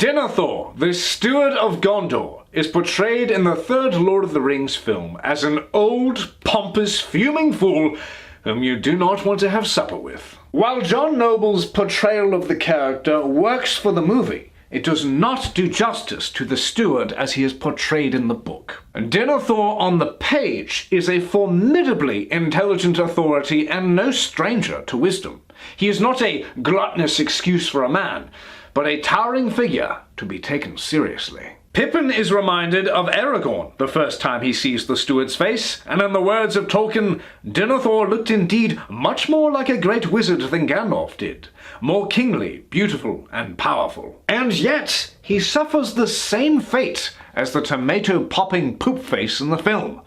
Denethor, the Steward of Gondor, is portrayed in the third Lord of the Rings film as an old, pompous, fuming fool whom you do not want to have supper with. While John Noble's portrayal of the character works for the movie, it does not do justice to the steward as he is portrayed in the book. Denethor on the page is a formidably intelligent authority and no stranger to wisdom. He is not a gluttonous excuse for a man, but a towering figure to be taken seriously. Pippin is reminded of Aragorn the first time he sees the steward's face, and in the words of Tolkien, Denethor looked indeed much more like a great wizard than Gandalf did, more kingly, beautiful, and powerful. And yet, he suffers the same fate as the tomato-popping poop face in the film.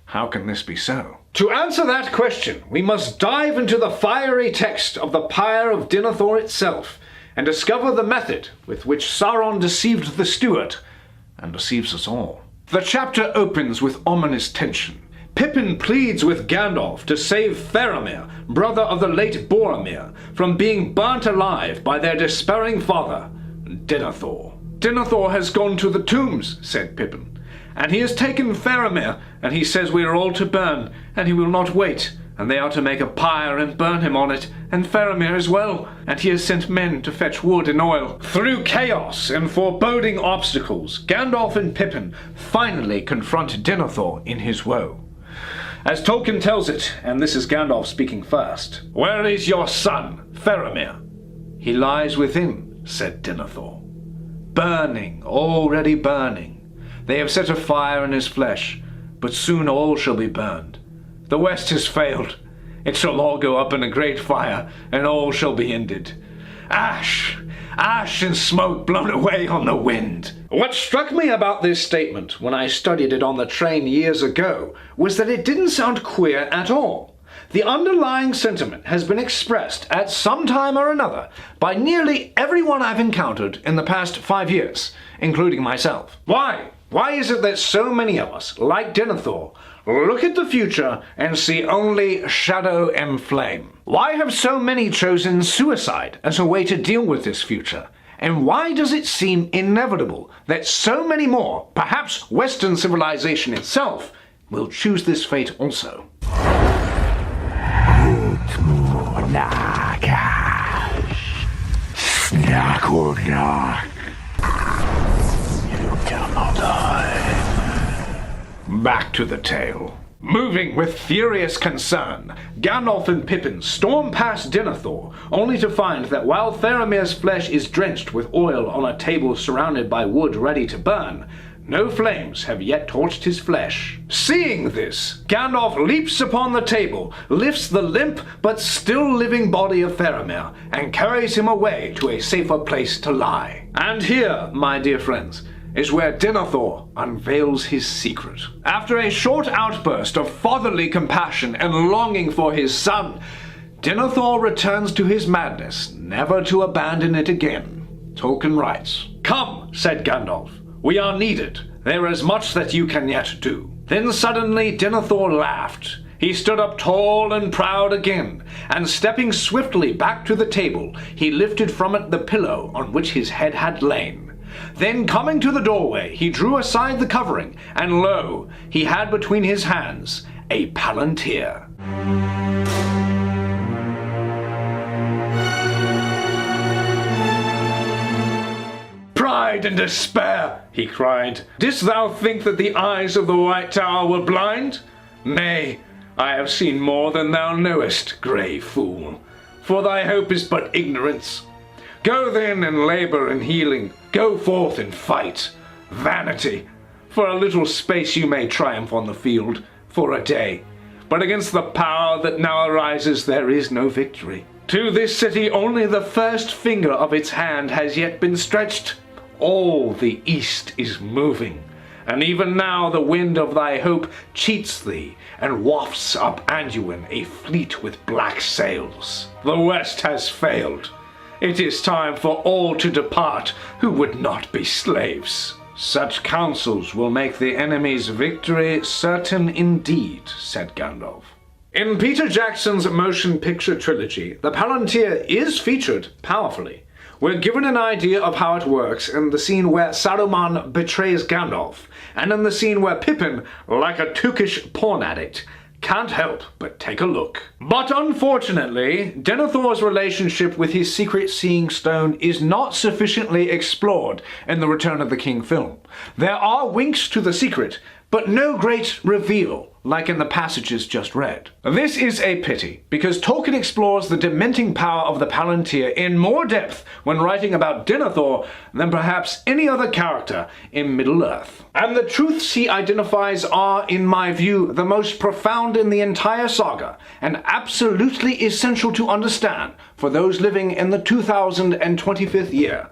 How can this be so? To answer that question, we must dive into the fiery text of the Pyre of Denethor itself, and discover the method with which Sauron deceived the steward, and deceives us all. The chapter opens with ominous tension. Pippin pleads with Gandalf to save Faramir, brother of the late Boromir, from being burnt alive by their despairing father, Denethor. Denethor has gone to the tombs, said Pippin, and he has taken Faramir, and he says we are all to burn, and he will not wait, and they are to make a pyre and burn him on it, and Faramir as well, and he has sent men to fetch wood and oil. Through chaos and foreboding obstacles, Gandalf and Pippin finally confront Denethor in his woe. As Tolkien tells it, and this is Gandalf speaking first, "Where is your son, Faramir?" "He lies within," said Denethor. "Burning, already burning. They have set a fire in his flesh, but soon all shall be burned. The West has failed. It shall all go up in a great fire, and all shall be ended. Ash, ash and smoke blown away on the wind." What struck me about this statement when I studied it on the train years ago was that it didn't sound queer at all. The underlying sentiment has been expressed at some time or another by nearly everyone I've encountered in the past 5 years, including myself. Why? Why is it that so many of us, like Denethor, look at the future and see only shadow and flame? Why have so many chosen suicide as a way to deal with this future? And why does it seem inevitable that so many more, perhaps Western civilization itself, will choose this fate also? Back to the tale. Moving with furious concern, Gandalf and Pippin storm past Denethor, only to find that while Faramir's flesh is drenched with oil on a table surrounded by wood ready to burn, no flames have yet torched his flesh. Seeing this, Gandalf leaps upon the table, lifts the limp but still living body of Faramir, and carries him away to a safer place to lie. And here, my dear friends, is where Denethor unveils his secret. After a short outburst of fatherly compassion and longing for his son, Denethor returns to his madness, never to abandon it again. Tolkien writes, "Come," said Gandalf, "we are needed. There is much that you can yet do." Then suddenly Denethor laughed. He stood up tall and proud again, and stepping swiftly back to the table, he lifted from it the pillow on which his head had lain. Then coming to the doorway, he drew aside the covering, and lo, he had between his hands a Palantir. "Pride and despair!" he cried. "Didst thou think that the eyes of the White Tower were blind? Nay, I have seen more than thou knowest, grey fool, for thy hope is but ignorance. Go then and labour in healing, go forth and fight. Vanity! For a little space you may triumph on the field, for a day, but against the power that now arises there is no victory. To this city only the first finger of its hand has yet been stretched. All the east is moving, and even now the wind of thy hope cheats thee and wafts up Anduin a fleet with black sails. The west has failed. It is time for all to depart who would not be slaves. Such counsels will make the enemy's victory certain indeed," said Gandalf. In Peter Jackson's motion picture trilogy, the Palantir is featured powerfully. We're given an idea of how it works in the scene where Saruman betrays Gandalf, and in the scene where Pippin, like a tookish porn addict, can't help but take a look. But unfortunately, Denethor's relationship with his secret seeing stone is not sufficiently explored in the Return of the King film. There are winks to the secret, but no great reveal, like in the passages just read. This is a pity, because Tolkien explores the dementing power of the Palantir in more depth when writing about Denethor than perhaps any other character in Middle-earth. And the truths he identifies are, in my view, the most profound in the entire saga, and absolutely essential to understand for those living in the 2025th year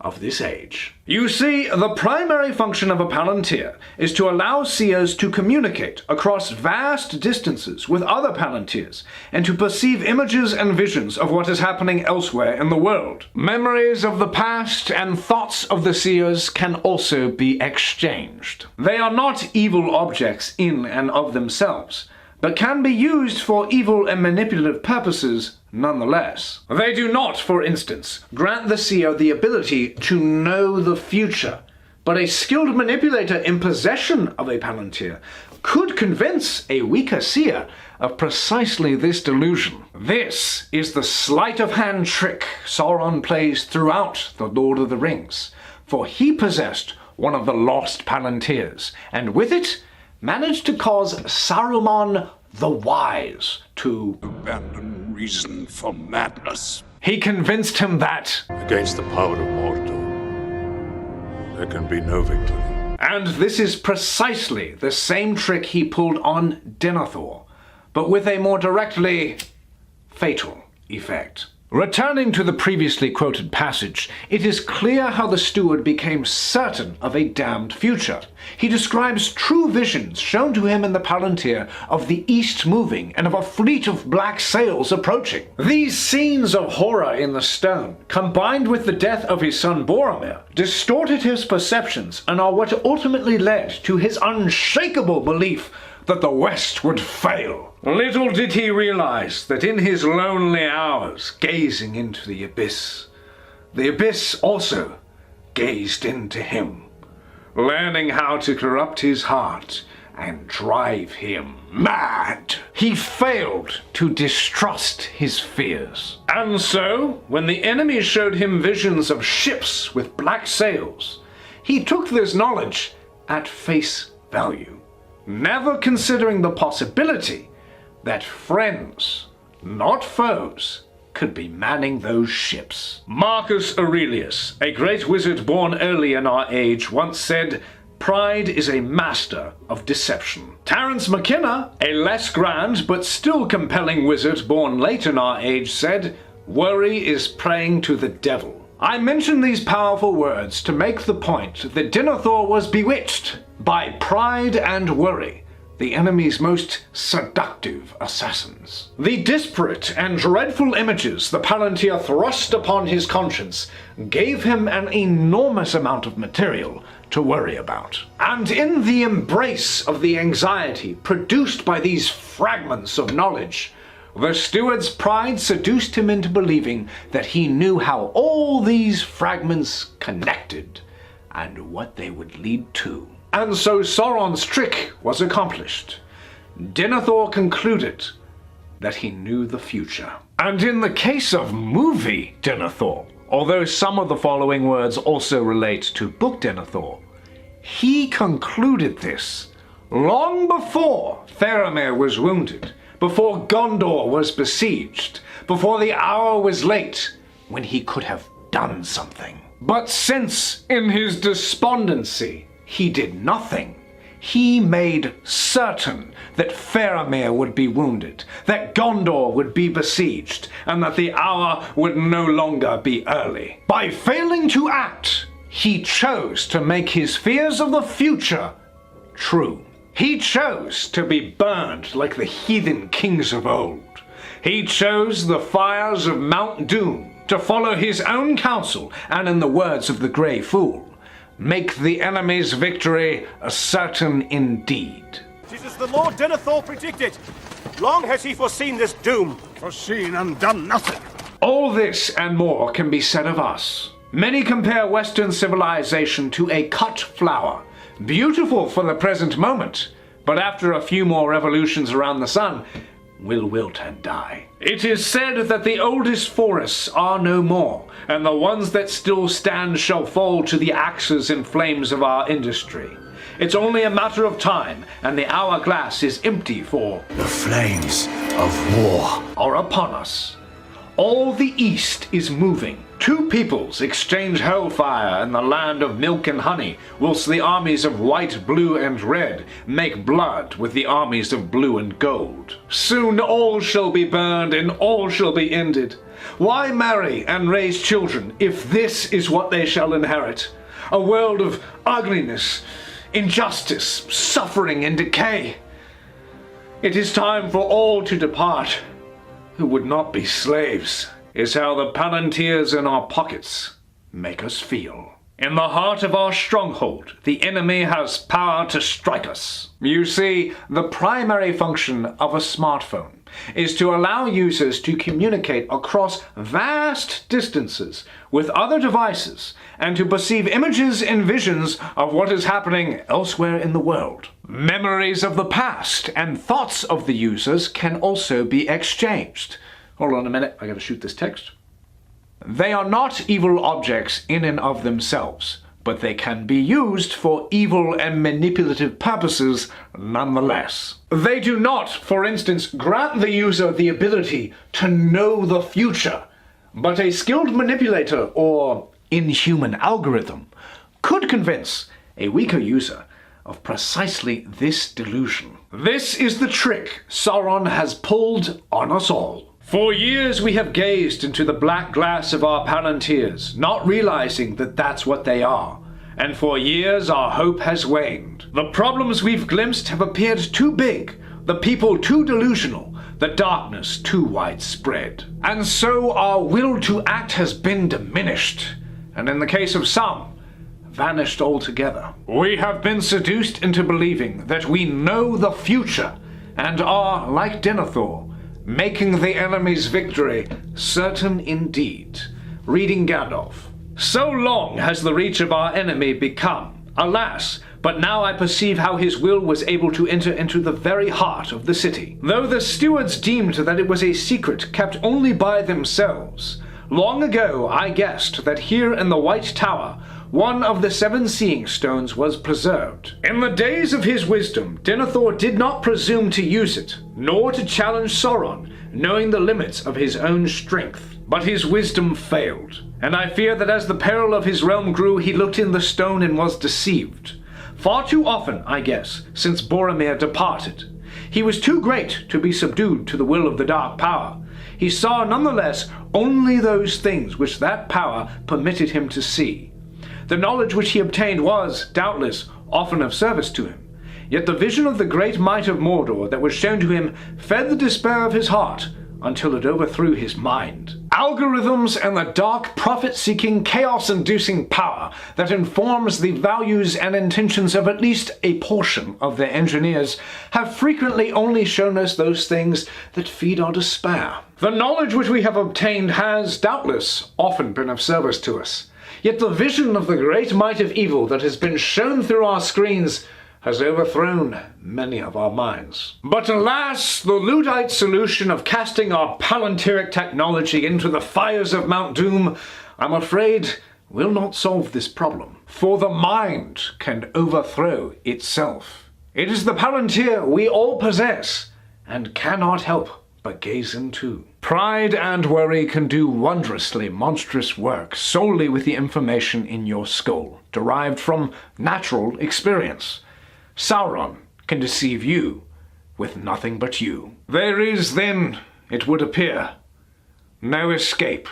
of this age. You see, the primary function of a Palantir is to allow seers to communicate across vast distances with other Palantirs, and to perceive images and visions of what is happening elsewhere in the world. Memories of the past and thoughts of the seers can also be exchanged. They are not evil objects in and of themselves, but can be used for evil and manipulative purposes nonetheless. They do not, for instance, grant the seer the ability to know the future, but a skilled manipulator in possession of a Palantir could convince a weaker seer of precisely this delusion. This is the sleight of hand trick Sauron plays throughout The Lord of the Rings, for he possessed one of the lost Palantirs, and with it managed to cause Saruman the Wise to abandon reason for madness. He convinced him that Against the power of Mordor, there can be no victory. And this is precisely the same trick he pulled on Denethor, but with a more directly fatal effect. Returning to the previously quoted passage, it is clear how the steward became certain of a damned future. He describes true visions shown to him in the Palantir of the east moving and of a fleet of black sails approaching. These scenes of horror in the stone, combined with the death of his son Boromir, distorted his perceptions and are what ultimately led to his unshakable belief that the West would fail. Little did he realize that in his lonely hours, gazing into the abyss also gazed into him, learning how to corrupt his heart and drive him mad. He failed to distrust his fears. And so, when the enemy showed him visions of ships with black sails, he took this knowledge at face value, never considering the possibility that friends, not foes, could be manning those ships. Marcus Aurelius, a great wizard born early in our age, once said, "Pride is a master of deception." Terence McKenna, a less grand but still compelling wizard born late in our age, said, "Worry is praying to the devil." I mention these powerful words to make the point that Denethor was bewitched by pride and worry, the enemy's most seductive assassins. The disparate and dreadful images the Palantir thrust upon his conscience gave him an enormous amount of material to worry about. And in the embrace of the anxiety produced by these fragments of knowledge, the steward's pride seduced him into believing that he knew how all these fragments connected and what they would lead to. And so Sauron's trick was accomplished. Denethor concluded that he knew the future. And in the case of movie Denethor, although some of the following words also relate to book Denethor, he concluded this long before Faramir was wounded, before Gondor was besieged, before the hour was late, when he could have done something. But since, in his despondency, he did nothing, he made certain that Faramir would be wounded, that Gondor would be besieged, and that the hour would no longer be early. By failing to act, he chose to make his fears of the future true. He chose to be burned like the heathen kings of old. He chose the fires of Mount Doom to follow his own counsel, and in the words of the Grey Fool, make the enemy's victory certain indeed. It is as the Lord Denethor predicted. Long has he foreseen this doom. Foreseen and done nothing. All this and more can be said of us. Many compare Western civilization to a cut flower, beautiful for the present moment, but after a few more revolutions around the sun, will wilt and die. It is said that the oldest forests are no more, and the ones that still stand shall fall to the axes and flames of our industry. It's only a matter of time, and the hourglass is empty, for the flames of war are upon us. All the East is moving. Two peoples exchange hellfire in the land of milk and honey, whilst the armies of white, blue, and red make blood with the armies of blue and gold. Soon all shall be burned, and all shall be ended. Why marry and raise children, if this is what they shall inherit? A world of ugliness, injustice, suffering, and decay. It is time for all to depart who would not be slaves, is how the Palantirs in our pockets make us feel. In the heart of our stronghold, the enemy has power to strike us. You see, the primary function of a smartphone is to allow users to communicate across vast distances with other devices and to perceive images and visions of what is happening elsewhere in the world. Memories of the past and thoughts of the users can also be exchanged. Hold on a minute, I gotta shoot this text. They are not evil objects in and of themselves, but they can be used for evil and manipulative purposes nonetheless. They do not, for instance, grant the user the ability to know the future, but a skilled manipulator or inhuman algorithm could convince a weaker user of precisely this delusion. This is the trick Sauron has pulled on us all. For years we have gazed into the black glass of our Palantirs, not realizing that that's what they are. And for years our hope has waned. The problems we've glimpsed have appeared too big, the people too delusional, the darkness too widespread. And so our will to act has been diminished, and in the case of some, vanished altogether. We have been seduced into believing that we know the future, and are, like Denethor, making the enemy's victory certain indeed. Reading Gandalf. So long has the reach of our enemy become, alas, but now I perceive how his will was able to enter into the very heart of the city. Though the stewards deemed that it was a secret kept only by themselves, long ago I guessed that here in the White Tower one of the 7 seeing stones was preserved. In the days of his wisdom, Denethor did not presume to use it, nor to challenge Sauron, knowing the limits of his own strength. But his wisdom failed, and I fear that as the peril of his realm grew, he looked in the stone and was deceived. Far too often, I guess, since Boromir departed. He was too great to be subdued to the will of the Dark Power. He saw nonetheless only those things which that power permitted him to see. The knowledge which he obtained was, doubtless, often of service to him. Yet the vision of the great might of Mordor that was shown to him fed the despair of his heart until it overthrew his mind. Algorithms and the dark profit-seeking, chaos-inducing power that informs the values and intentions of at least a portion of their engineers have frequently only shown us those things that feed our despair. The knowledge which we have obtained has, doubtless, often been of service to us. Yet the vision of the great might of evil that has been shown through our screens has overthrown many of our minds. But alas, the Luddite solution of casting our Palantiric technology into the fires of Mount Doom, I'm afraid, will not solve this problem. For the mind can overthrow itself. It is the Palantir we all possess, and cannot help but gaze into. Pride and worry can do wondrously monstrous work solely with the information in your skull, derived from natural experience. Sauron can deceive you with nothing but you. There is, then, it would appear, no escape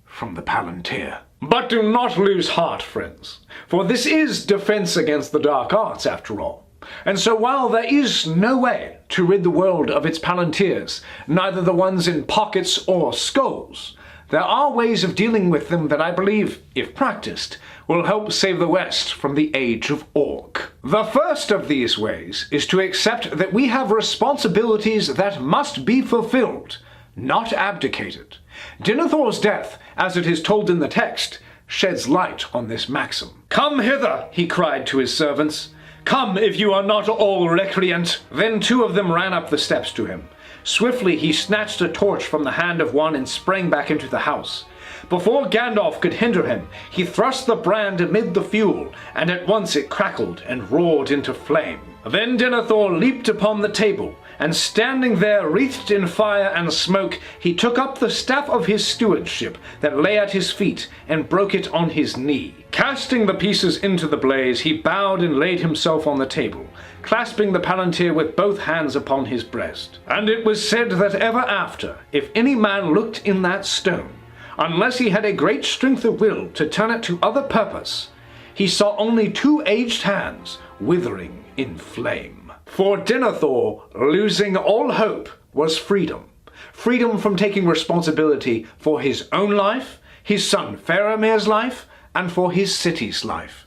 from the Palantir. But do not lose heart, friends, for this is defense against the dark arts, after all. And so while there is no way to rid the world of its Palantirs, neither the ones in pockets or skulls, there are ways of dealing with them that I believe, if practiced, will help save the West from the age of Orc. The first of these ways is to accept that we have responsibilities that must be fulfilled, not abdicated. Denethor's death, as it is told in the text, sheds light on this maxim. "Come hither," he cried to his servants. "Come, if you are not all recreant." Then 2 of them ran up the steps to him. Swiftly he snatched a torch from the hand of one and sprang back into the house. Before Gandalf could hinder him, he thrust the brand amid the fuel, and at once it crackled and roared into flame. Then Denethor leaped upon the table, and standing there wreathed in fire and smoke, he took up the staff of his stewardship that lay at his feet, and broke it on his knee. Casting the pieces into the blaze, he bowed and laid himself on the table, clasping the Palantir with both hands upon his breast. And it was said that ever after, if any man looked in that stone, unless he had a great strength of will to turn it to other purpose, he saw only 2 aged hands withering in flame. For Denethor, losing all hope was freedom. Freedom from taking responsibility for his own life, his son Faramir's life, and for his city's life.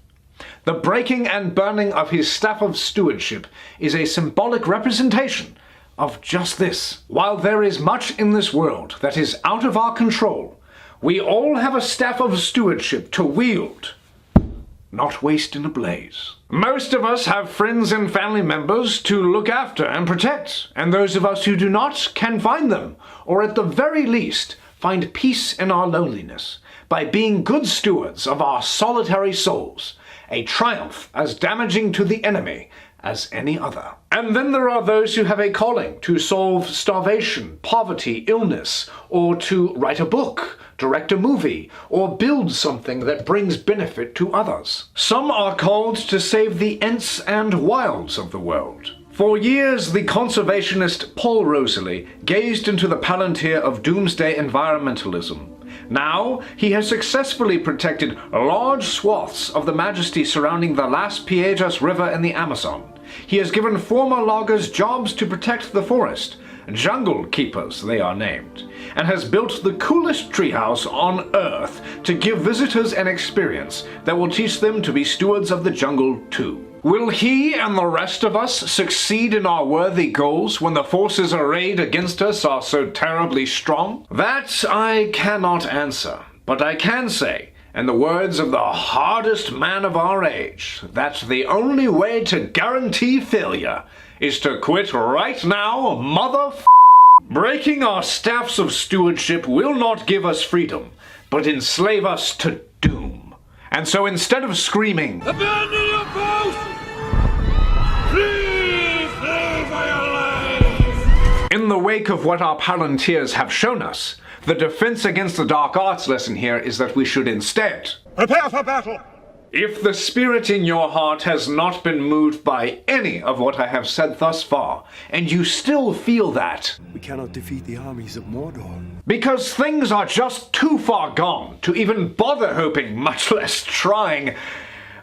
The breaking and burning of his staff of stewardship is a symbolic representation of just this. While there is much in this world that is out of our control, we all have a staff of stewardship to wield, not waste in a blaze. Most of us have friends and family members to look after and protect, and those of us who do not can find them, or at the very least, find peace in our loneliness, by being good stewards of our solitary souls, a triumph as damaging to the enemy as any other. And then there are those who have a calling to solve starvation, poverty, illness, or to write a book, direct a movie, or build something that brings benefit to others. Some are called to save the Ents and wilds of the world. For years, the conservationist Paul Rosalie gazed into the Palantir of doomsday environmentalism. Now, he has successfully protected large swaths of the majesty surrounding the Las Piedras River in the Amazon. He has given former loggers jobs to protect the forest, jungle keepers they are named, and has built the coolest treehouse on Earth to give visitors an experience that will teach them to be stewards of the jungle too. Will he and the rest of us succeed in our worthy goals when the forces arrayed against us are so terribly strong? That I cannot answer, but I can say, in the words of the hardest man of our age, that the only way to guarantee failure is to quit right now, Breaking our staffs of stewardship will not give us freedom, but enslave us to doom. And so instead of screaming, "Abandon your post! Please flee for your lives!" in the wake of what our Palantirs have shown us, the defense against the dark arts lesson here is that we should instead Prepare for battle! If the spirit in your heart has not been moved by any of what I have said thus far, and you still feel that, We cannot defeat the armies of Mordor. because things are just too far gone to even bother hoping, much less trying,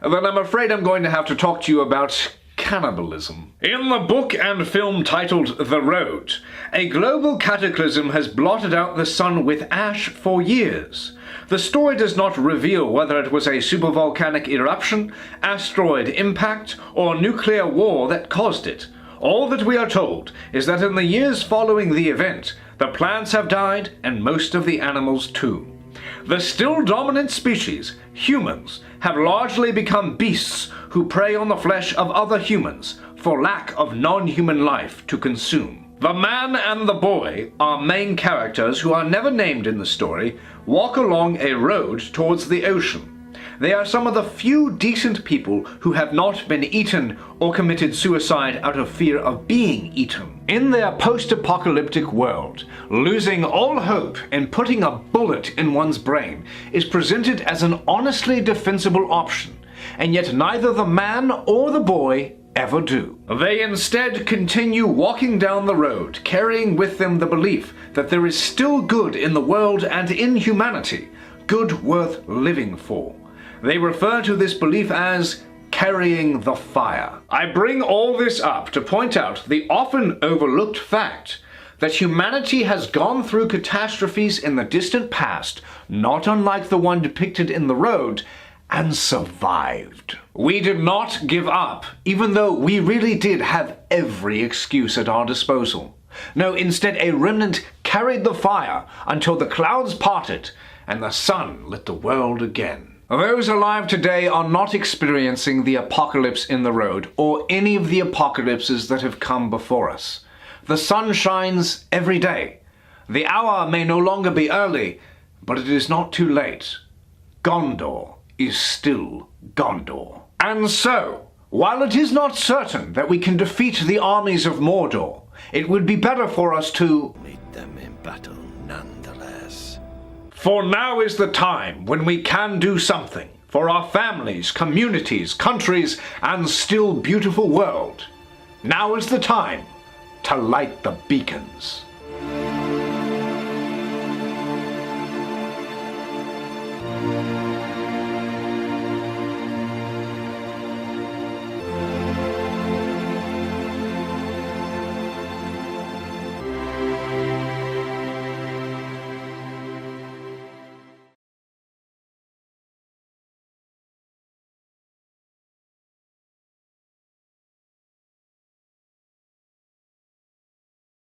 then I'm afraid I'm going to have to talk to you about cannibalism. In the book and film titled The Road, a global cataclysm has blotted out the sun with ash for years. The story does not reveal whether it was a supervolcanic eruption, asteroid impact, or nuclear war that caused it. All that we are told is that in the years following the event, the plants have died and most of the animals too. The still dominant species, humans, have largely become beasts who prey on the flesh of other humans for lack of non-human life to consume. The man and the boy, our main characters who are never named in the story, walk along a road towards the ocean. They are some of the few decent people who have not been eaten or committed suicide out of fear of being eaten. In their post-apocalyptic world, losing all hope and putting a bullet in one's brain is presented as an honestly defensible option, and yet neither the man or the boy ever do. They instead continue walking down the road, carrying with them the belief that there is still good in the world and in humanity, good worth living for. They refer to this belief as carrying the fire. I bring all this up to point out the often overlooked fact that humanity has gone through catastrophes in the distant past, not unlike the one depicted in The Road, and survived. We did not give up, even though we really did have every excuse at our disposal. No, instead a remnant carried the fire until the clouds parted and the sun lit the world again. Those alive today are not experiencing the apocalypse in the road, or any of the apocalypses that have come before us. The sun shines every day. The hour may no longer be early, but it is not too late. Gondor is still Gondor. And so, while it is not certain that we can defeat the armies of Mordor, it would be better for us to Meet them in battle nonetheless. For now is the time when we can do something for our families, communities, countries, and still beautiful world. Now is the time to light the beacons.